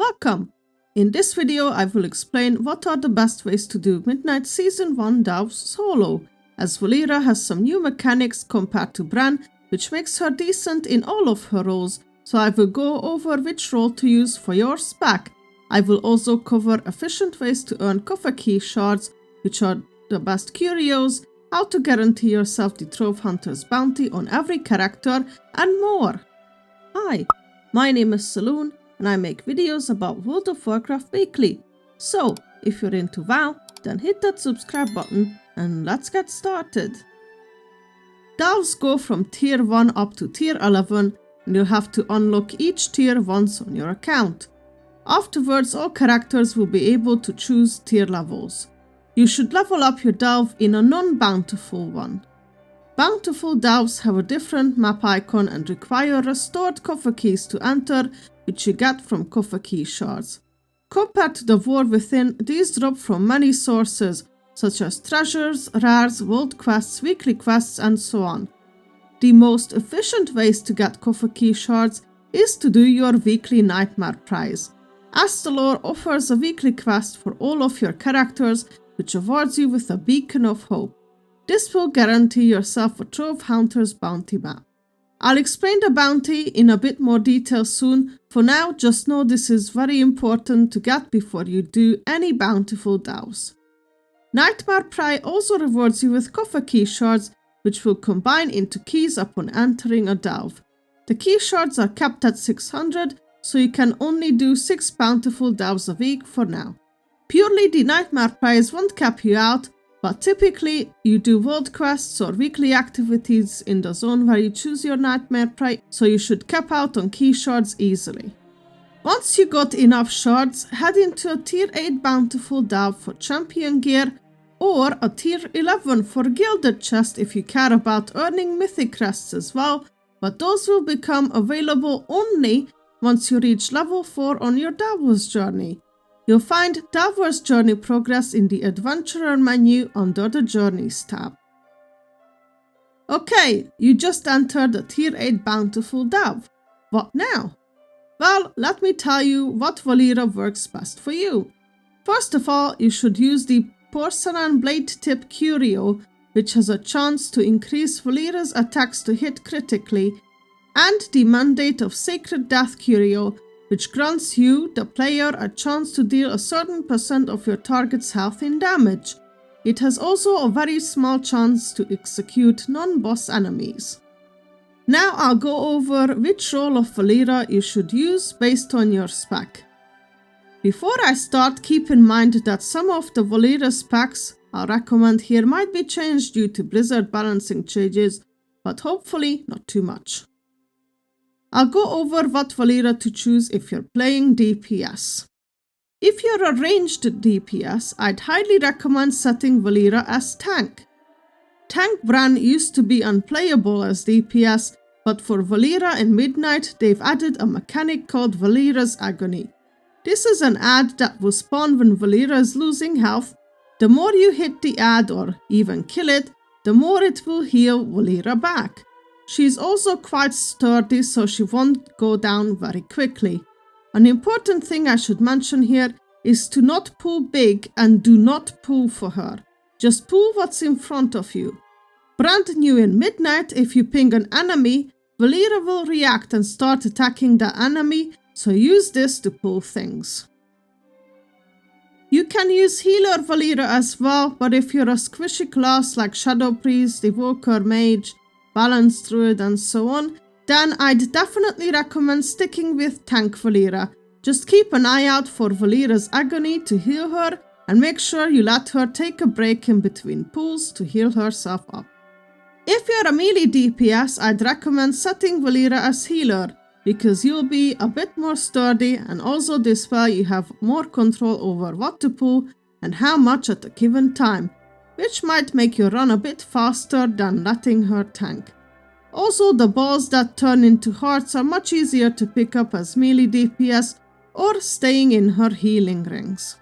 Welcome! In this video I will explain what are the best ways to do Midnight Season 1 Delves solo, as Valeera has some new mechanics compared to Brann, which makes her decent in all of her roles, so I will go over which role to use for your spec. I will also cover efficient ways to earn Coffer Key Shards, which are the best Curios, how to guarantee yourself the Trovehunter's bounty on every character, and more. Hi, my name is Saloon, and I make videos about World of Warcraft weekly. So, if you're into WoW, then hit that subscribe button and let's get started. Delves go from tier 1 up to tier 11, and you'll have to unlock each tier once on your account. Afterwards, all characters will be able to choose tier levels. You should level up your delve in a non-bountiful one. Bountiful delves have a different map icon and require restored coffer keys to enter, which you get from Coffer Key Shards. Compared to the War Within, these drop from many sources, such as treasures, rares, world quests, weekly quests, and so on. The most efficient ways to get Coffer Key Shards is to do your weekly Nightmare prize, as the lore offers a weekly quest for all of your characters, which awards you with a beacon of hope. This will guarantee yourself a Trovehunter's bounty map. I'll explain the bounty in a bit more detail soon. For now, just know this is very important to get before you do any bountiful delves. Nightmare Prize also rewards you with Coffer Key Shards, which will combine into keys upon entering a delve. The key shards are capped at 600, so you can only do 6 bountiful delves a week for now. Purely the Nightmare Prize won't cap you out, but typically you do world quests or weekly activities in the zone where you choose your Nightmare Prize, so you should cap out on key shards easily. Once you got enough shards, head into a tier 8 bountiful delve for champion gear, or a tier 11 for gilded chest if you care about earning Mythic Crests as well, but those will become available only once you reach level 4 on your Delver's Journey. You'll find Delver's Journey progress in the Adventurer menu under the Journeys tab. Okay, you just entered the tier 8 bountiful delve. What now? Well, let me tell you what Valeera works best for you. First of all, you should use the Porcelain Blade Tip Curio, which has a chance to increase Valeera's attacks to hit critically, and the Mandate of Sacred Death Curio, which grants you, the player, a chance to deal a certain percent of your target's health in damage. It has also a very small chance to execute non-boss enemies. Now I'll go over which role of Valeera you should use based on your spec. Before I start, keep in mind that some of the Valeera specs I'll recommend here might be changed due to Blizzard balancing changes, but hopefully not too much. I'll go over what Valeera to choose if you're playing DPS. If you're a ranged DPS, I'd highly recommend setting Valeera as tank. Tank Brann used to be unplayable as DPS, but for Valeera in Midnight they've added a mechanic called Valeera's Agony. This is an ad that will spawn when Valeera is losing health. The more you hit the ad or even kill it, the more it will heal Valeera back. She's also quite sturdy, so she won't go down very quickly. An important thing I should mention here is to not pull big and do not pull for her. Just pull what's in front of you. Brand new in Midnight, if you ping an enemy, Valeera will react and start attacking the enemy, so use this to pull things. You can use Healer Valeera as well, but if you're a squishy class like Shadow Priest, Evoker Mage, Balance Druid, and so on, then I'd definitely recommend sticking with Tank Valeera. Just keep an eye out for Valeera's Agony to heal her, and make sure you let her take a break in between pulls to heal herself up. If you're a melee DPS, I'd recommend setting Valeera as healer, because you'll be a bit more sturdy, and also this way you have more control over what to pull and how much at a given time, which might make you run a bit faster than letting her tank. Also, the balls that turn into hearts are much easier to pick up as melee DPS or staying in her healing rings.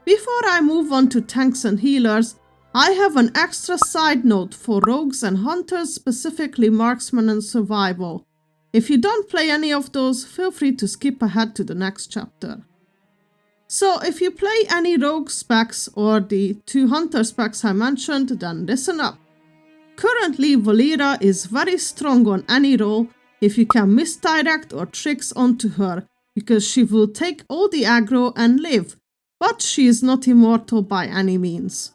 Before I move on to tanks and healers, I have an extra side note for rogues and hunters, specifically marksman and survival. If you don't play any of those, feel free to skip ahead to the next chapter. So if you play any rogue specs or the 2 hunter specs I mentioned, then listen up. Currently, Valeera is very strong on any role if you can misdirect or tricks onto her, because she will take all the aggro and live, but she is not immortal by any means.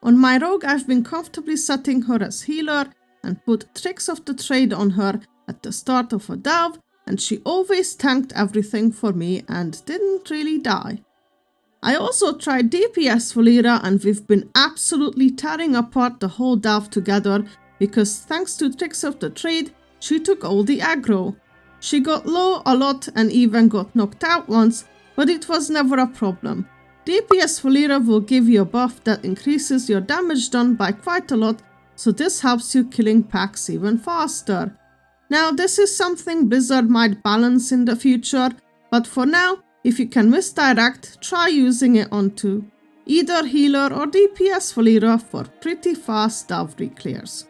On my rogue, I've been comfortably setting her as healer and put tricks of the trade on her at the start of a delve, and she always tanked everything for me and didn't really die. I also tried DPS Valeera and we've been absolutely tearing apart the whole delve together because thanks to tricks of the trade, she took all the aggro. She got low a lot and even got knocked out once, but it was never a problem. DPS Valeera will give you a buff that increases your damage done by quite a lot, so this helps you killing packs even faster. Now this is something Blizzard might balance in the future, but for now, if you can misdirect, try using it onto either healer or DPS Valeera for pretty fast delve reclears.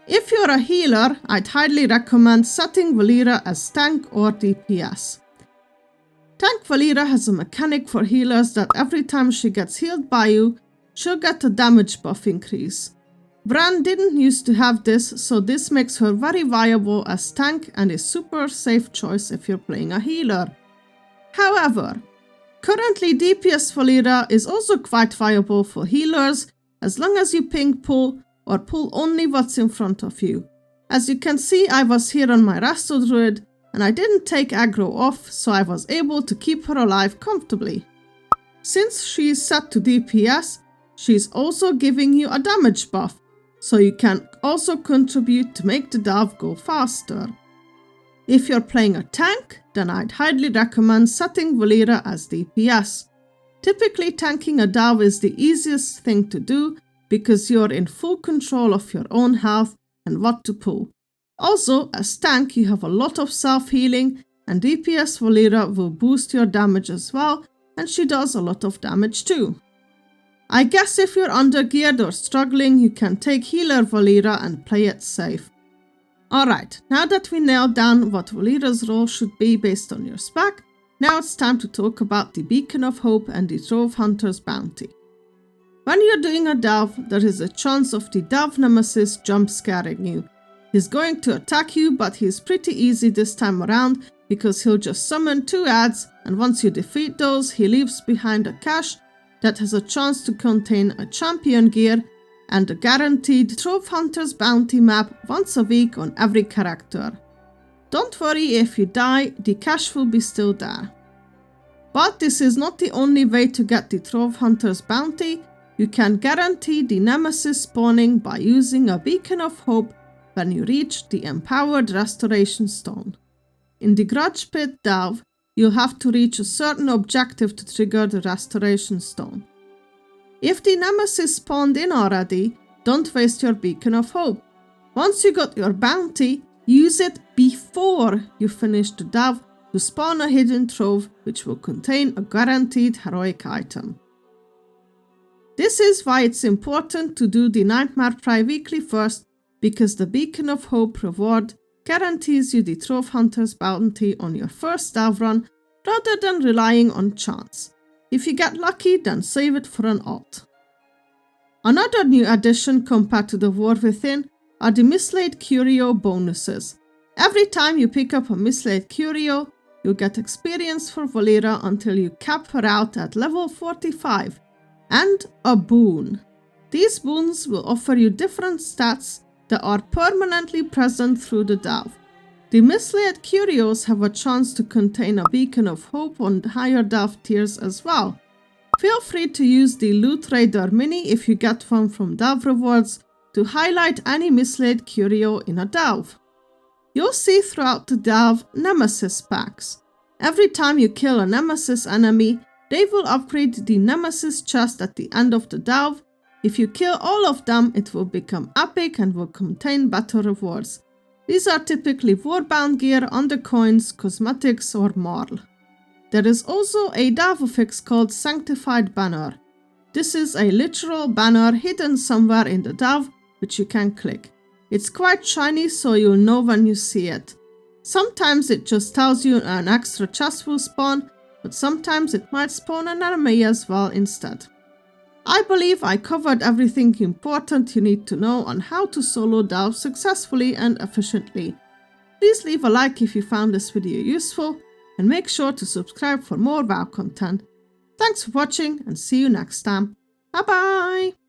If you're a healer, I'd highly recommend setting Valeera as tank or DPS. Tank Valeera has a mechanic for healers that every time she gets healed by you, she'll get a damage buff increase. Brann didn't used to have this, so this makes her very viable as tank and a super safe choice if you're playing a healer. However, currently DPS Valeera is also quite viable for healers as long as you ping pull or pull only what's in front of you. As you can see, I was here on my Resto Druid and I didn't take aggro off, so I was able to keep her alive comfortably. Since she is set to DPS, she is also giving you a damage buff, so you can also contribute to make the delve go faster. If you're playing a tank, then I'd highly recommend setting Valeera as DPS. Typically tanking a delve is the easiest thing to do because you're in full control of your own health and what to pull. Also, as tank you have a lot of self-healing and DPS Valeera will boost your damage as well, and she does a lot of damage too. I guess if you're undergeared or struggling, you can take healer Valeera and play it safe. Alright, now that we nailed down what Valeera's role should be based on your spec, now it's time to talk about the Beacon of Hope and the Trovehunter's bounty. When you're doing a delve, there is a chance of the delve nemesis jump scaring you. He's going to attack you, but he's pretty easy this time around because he'll just summon 2 adds, and once you defeat those, he leaves behind a cache that has a chance to contain a champion gear and a guaranteed Trovehunter's bounty map once a week on every character. Don't worry if you die, the cache will be still there. But this is not the only way to get the Trovehunter's bounty. You can guarantee the Nemesis spawning by using a Beacon of Hope when you reach the Empowered Restoration Stone. In the Grudge Pit delve, you'll have to reach a certain objective to trigger the Restoration Stone. If the Nemesis spawned in already, don't waste your Beacon of Hope. Once you got your bounty, use it before you finish the delve to spawn a hidden trove which will contain a guaranteed heroic item. This is why it's important to do the Nightmare Tri-Weekly first, because the Beacon of Hope reward guarantees you the Trovehunter's bounty on your first delve run rather than relying on chance. If you get lucky, then save it for an alt. Another new addition compared to the War Within are the Mislaid Curio bonuses. Every time you pick up a Mislaid Curio, you'll get experience for Valeera until you cap her out at level 45, and a boon. These boons will offer you different stats that are permanently present through the delve. The Mislaid Curios have a chance to contain a Beacon of Hope on the higher delve tiers as well. Feel free to use the Loot Raider Mini if you get one from delve rewards to highlight any Mislaid Curio in a delve. You'll see throughout the delve Nemesis packs. Every time you kill a Nemesis enemy, they will upgrade the Nemesis chest at the end of the delve. If you kill all of them, it will become epic and will contain better rewards. These are typically warbound gear, undercoins, cosmetics or Marl. There is also a delve fix called Sanctified Banner. This is a literal banner hidden somewhere in the delve which you can click. It's quite shiny, so you'll know when you see it. Sometimes it just tells you an extra chest will spawn, but sometimes it might spawn an enemy as well instead. I believe I covered everything important you need to know on how to solo delve successfully and efficiently. Please leave a like if you found this video useful, and make sure to subscribe for more WoW content. Thanks for watching and see you next time. Bye bye!